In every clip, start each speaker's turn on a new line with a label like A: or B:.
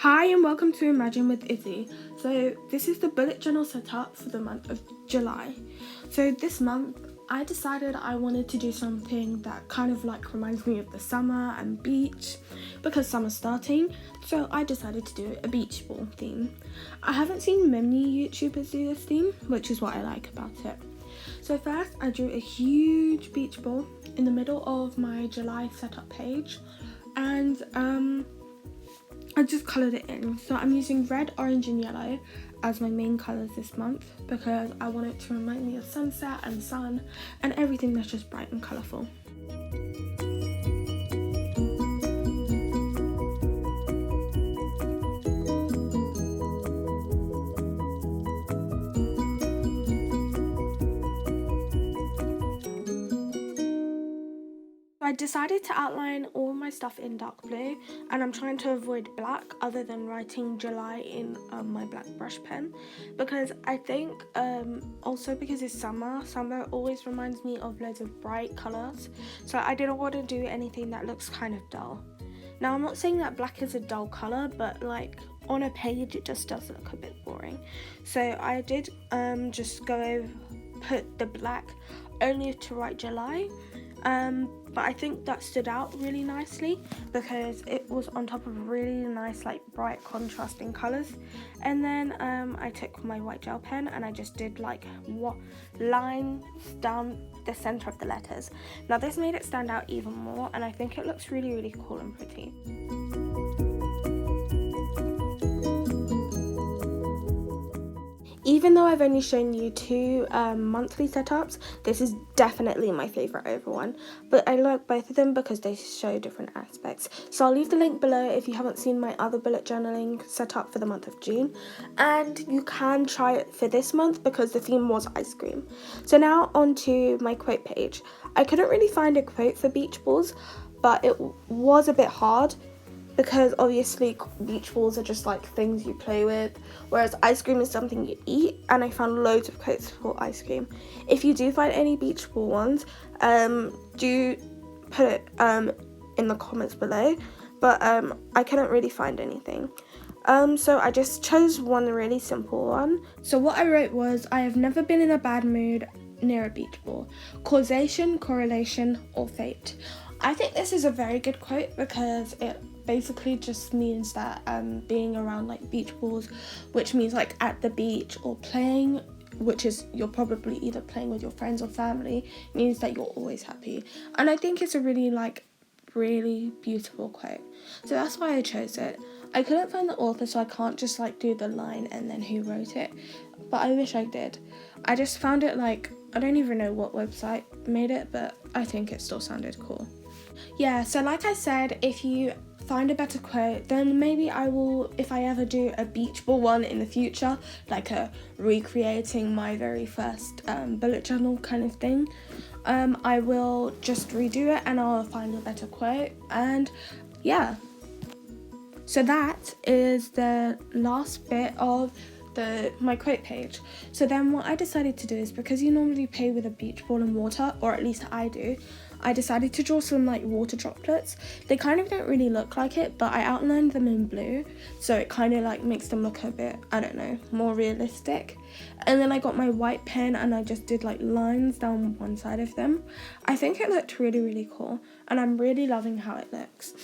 A: Hi and welcome to Imagine with Izzy. So this is the bullet journal setup for the month of July. So this month I decided I wanted to do something that kind of like reminds me of the summer and beach because summer's starting. So I decided to do a beach ball theme. I haven't seen many YouTubers do this theme, which is what I like about it. So first I drew a huge beach ball in the middle of my July setup page, and I just coloured it in. So I'm using red, orange and yellow as my main colours this month because I want it to remind me of sunset and sun and everything that's just bright and colourful. I decided to outline all my stuff in dark blue, and I'm trying to avoid black other than writing July in my black brush pen, because I think also because it's summer always reminds me of loads of bright colours, so I didn't want to do anything that looks kind of dull. Now I'm not saying that black is a dull colour, but like on a page it just does look a bit boring, so I did just put the black only to write July. But I think that stood out really nicely because it was on top of really nice, like bright contrasting colours. And then I took my white gel pen and I just did like lines down the centre of the letters. Now this made it stand out even more, and I think it looks really, really cool and pretty. Even though I've only shown you two monthly setups, this is definitely my favourite over one. But I like both of them because they show different aspects. So I'll leave the link below if you haven't seen my other bullet journaling setup for the month of June. And you can try it for this month because the theme was ice cream. So now on to my quote page. I couldn't really find a quote for beach balls, but it was a bit hard, because obviously beach balls are just like things you play with, whereas ice cream is something you eat, and I found loads of quotes for ice cream. If you do find any beach ball ones, do put it in the comments below, but I couldn't really find anything. So I just chose one really simple one. So what I wrote was, I have never been in a bad mood near a beach ball. Causation, correlation, or fate. I think this is a very good quote because it basically just means that being around like beach balls, which means like at the beach or playing, which is you're probably either playing with your friends or family, means that you're always happy. And I think it's a really beautiful quote, so that's why I chose it. I couldn't find the author, so I can't just like do the line and then who wrote it, but I wish I did. I just found it like, I don't even know what website made it, but I think it still sounded cool. Yeah, so like I said, if you find a better quote, then maybe I will, if I ever do a beach ball one in the future, like a recreating my very first bullet journal kind of thing, I will just redo it and I'll find a better quote. And yeah, so that is the last bit of my quote page. So then what I decided to do is, because you normally play with a beach ball and water, or at least I do, I decided to draw some like water droplets. They kind of don't really look like it, but I outlined them in blue, so it kind of like makes them look a bit, I don't know, more realistic. And then I got my white pen and I just did like lines down one side of them. I think it looked really cool, and I'm really loving how it looks.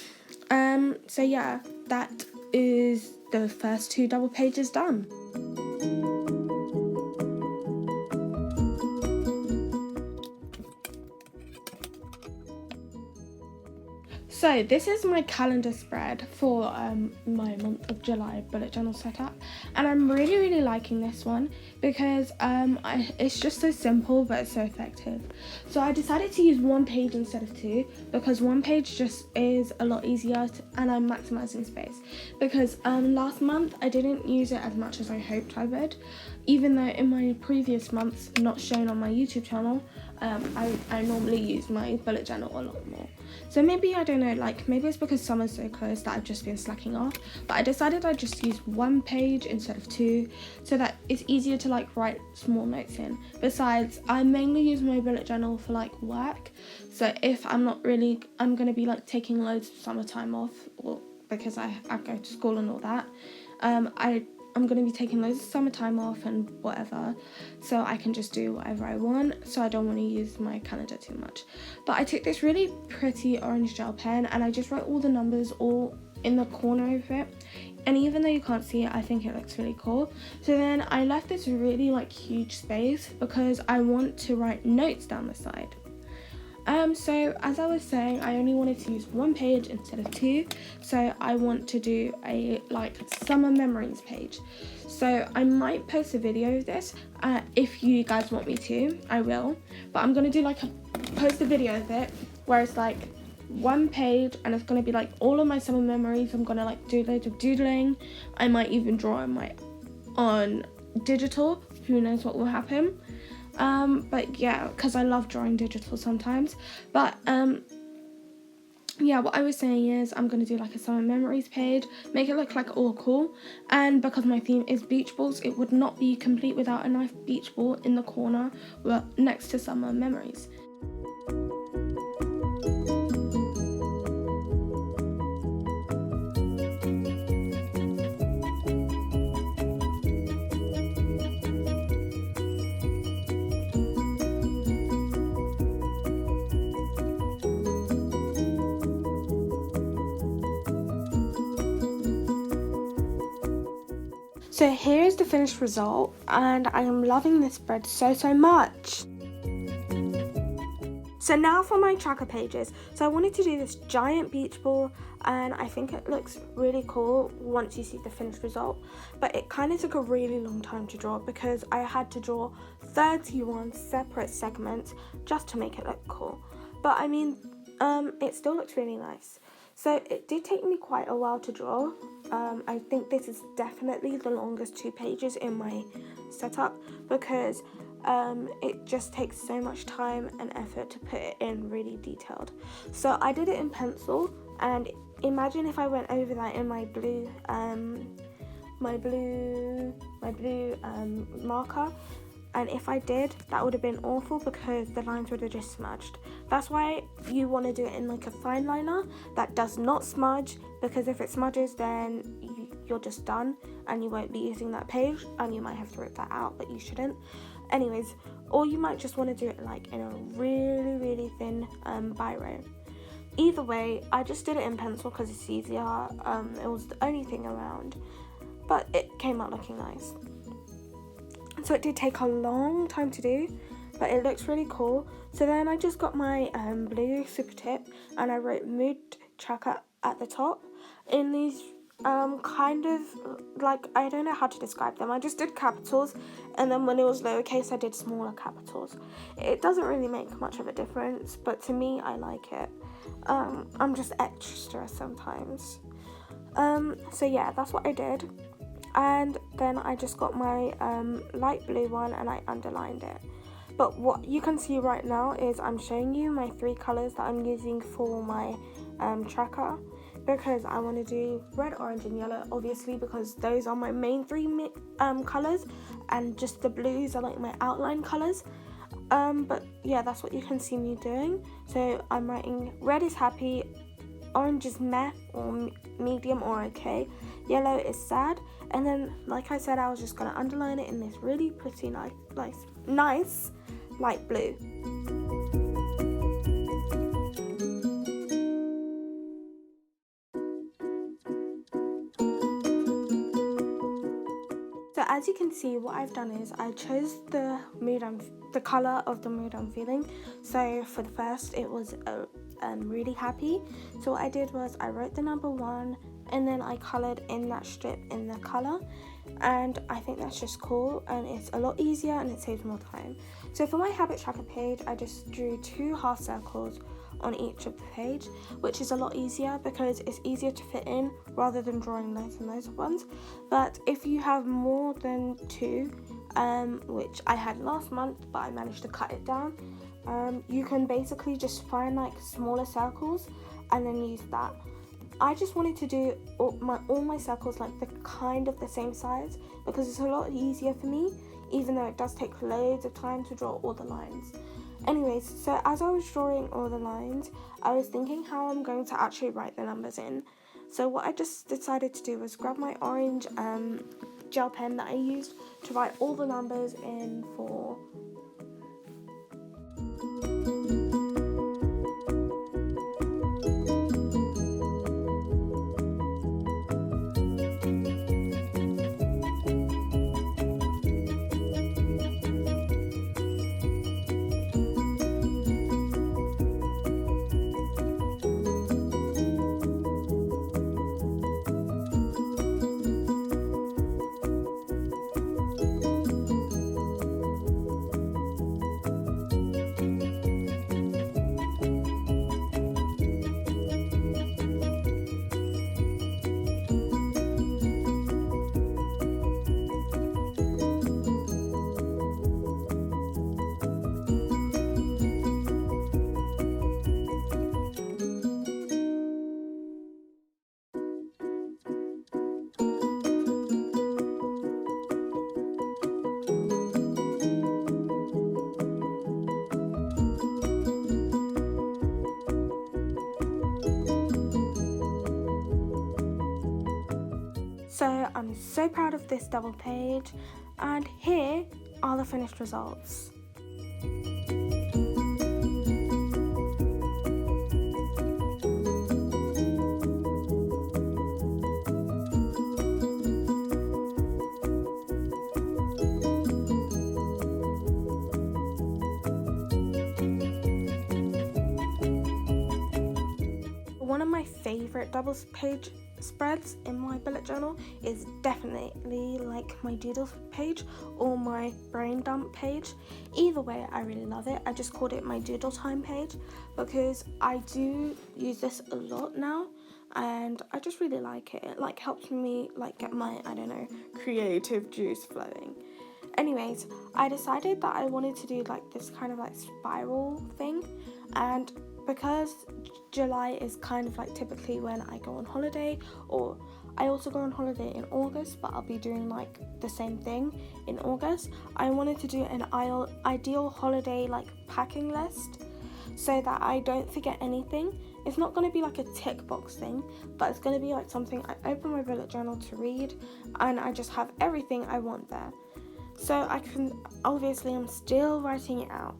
A: So yeah, that is the first two double pages done. So this is my calendar spread for my month of July bullet journal setup, and I'm really liking this one because it's just so simple but it's so effective. So I decided to use one page instead of two because one page just is a lot easier and I'm maximizing space, because last month I didn't use it as much as I hoped I would, even though in my previous months not shown on my YouTube channel, I normally use my bullet journal a lot more. So maybe, I don't know, like maybe it's because summer's so close that I've just been slacking off, but I decided I'd just use one page instead of two so that it's easier to like write small notes in. Besides, I mainly use my bullet journal for like work, so if I'm going to be like taking loads of summertime off, or because I go to school and all that. I'm going to be taking loads of summertime off and whatever, so I can just do whatever I want, so I don't want to use my calendar too much. But I took this really pretty orange gel pen and I just wrote all the numbers all in the corner of it, and even though you can't see it, I think it looks really cool. So then I left this really huge space because I want to write notes down the side. So as I was saying, I only wanted to use one page instead of two, so I want to do a summer memories page. So I might post a video of this, if you guys want me to, I will, but I'm gonna do post a video of it where it's one page and it's gonna be all of my summer memories. I'm gonna do loads of doodling. I might even draw on digital, who knows what will happen. But yeah, because I love drawing digital sometimes. But yeah, what I was saying is I'm going to do a summer memories page, make it look all cool, and because my theme is beach balls, it would not be complete without a nice beach ball in the corner next to summer memories. So here is the finished result, and I am loving this spread so much. So now for my tracker pages. So I wanted to do this giant beach ball, and I think it looks really cool once you see the finished result. But it kind of took a really long time to draw because I had to draw 31 separate segments just to make it look cool. But I mean, it still looks really nice. So it did take me quite a while to draw. I think this is definitely the longest 2 pages in my setup because it just takes so much time and effort to put it in really detailed. So I did it in pencil, and imagine if I went over that in my blue marker. And if I did, that would have been awful because the lines would have just smudged. That's why you want to do it in a fine liner that does not smudge, because if it smudges, then you're just done and you won't be using that page, and you might have to rip that out, but you shouldn't. Anyways, or you might just want to do it in a really thin biro. Either way, I just did it in pencil because it's easier. It was the only thing around, but it came out looking nice. So it did take a long time to do, but it looks really cool. So then I just got my blue super tip and I wrote mood tracker at the top in these kind of I don't know how to describe them. I just did capitals, and then when it was lowercase I did smaller capitals. It doesn't really make much of a difference, but to me I like it. I'm just extra sometimes. So yeah, that's what I did. And then I just got my light blue one and I underlined it. But what you can see right now is I'm showing you my 3 colours that I'm using for my tracker, because I want to do red, orange and yellow, obviously, because those are my main 3 colours, and just the blues are my outline colours. But yeah, that's what you can see me doing. So I'm writing red is happy, orange is meh or medium or okay, yellow is sad, and then like I said, I was just going to underline it in this really pretty nice light blue. So as you can see, what I've done is I chose the colour of the mood I'm feeling. So for the first, it was really happy. So what I did was I wrote the number 1 and then I coloured in that strip in the colour, and I think that's just cool and it's a lot easier and it saves more time. So for my habit tracker page, I just drew 2 half circles on each of the page, which is a lot easier because it's easier to fit in rather than drawing loads and loads of ones. But if you have more than 2, which I had last month but I managed to cut it down, you can basically just find smaller circles and then use that. I just wanted to do all my circles the same size because it's a lot easier for me, even though it does take loads of time to draw all the lines. Anyways, so as I was drawing all the lines, I was thinking how I'm going to actually write the numbers in. So what I just decided to do was grab my orange gel pen that I used to write all the numbers in for. So I'm so proud of this double page, and here are the finished results. One of my favourite double page spreads in my bullet journal is definitely like my doodle page or my brain dump page. Either way, I really love it. I just called it my doodle time page because I do use this a lot now, and I just really like it. It like helps me like get my, I don't know, creative juice flowing. Anyways, I decided that I wanted to do like this kind of like spiral thing, and because July is kind of like typically when I go on holiday, or I also go on holiday in August, but I'll be doing like the same thing in August. I wanted to do an ideal holiday like packing list so that I don't forget anything. It's not going to be like a tick box thing, but it's going to be like something I open my bullet journal to read, and I just have everything I want there. So I can, obviously I'm still writing it out.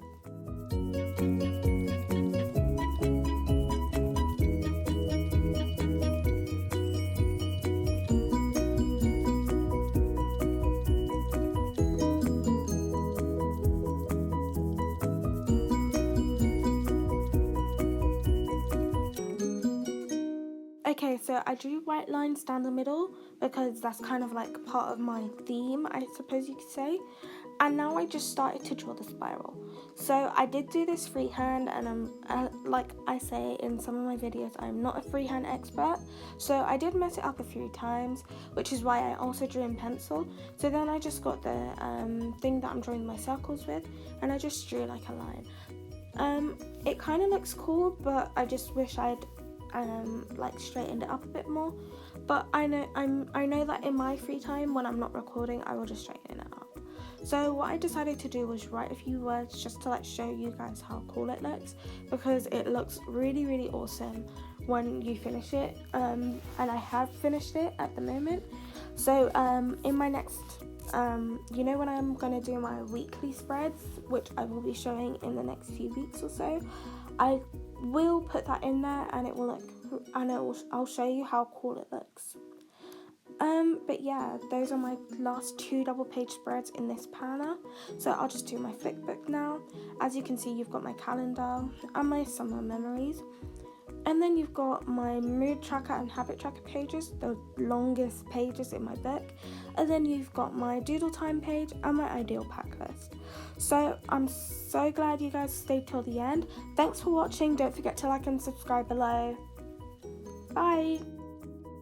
A: Okay, so I drew white lines down the middle because that's kind of like part of my theme, I suppose you could say. And now I just started to draw the spiral. So I did do this freehand, and like I say in some of my videos, I'm not a freehand expert. So I did mess it up a few times, which is why I also drew in pencil. So then I just got the thing that I'm drawing my circles with, and I just drew like a line. It kind of looks cool, but I just wish I'd like straightened it up a bit more. But I know that in my free time when I'm not recording, I will just straighten it up. So what I decided to do was write a few words just to like show you guys how cool it looks, because it looks really, really awesome when you finish it, and I have finished it at the moment. So in my next you know, when I'm gonna do my weekly spreads, which I will be showing in the next few weeks or so, I will put that in there, and it will look, and I'll show you how cool it looks. But yeah, those are my last two double page spreads in this planner. So I'll just do my Flickbook now. As you can see, you've got my calendar and my summer memories. And then you've got my mood tracker and habit tracker pages, the longest pages in my book. And then you've got my doodle time page and my ideal pack list. So I'm so glad you guys stayed till the end. Thanks for watching. Don't forget to like and subscribe below. Bye.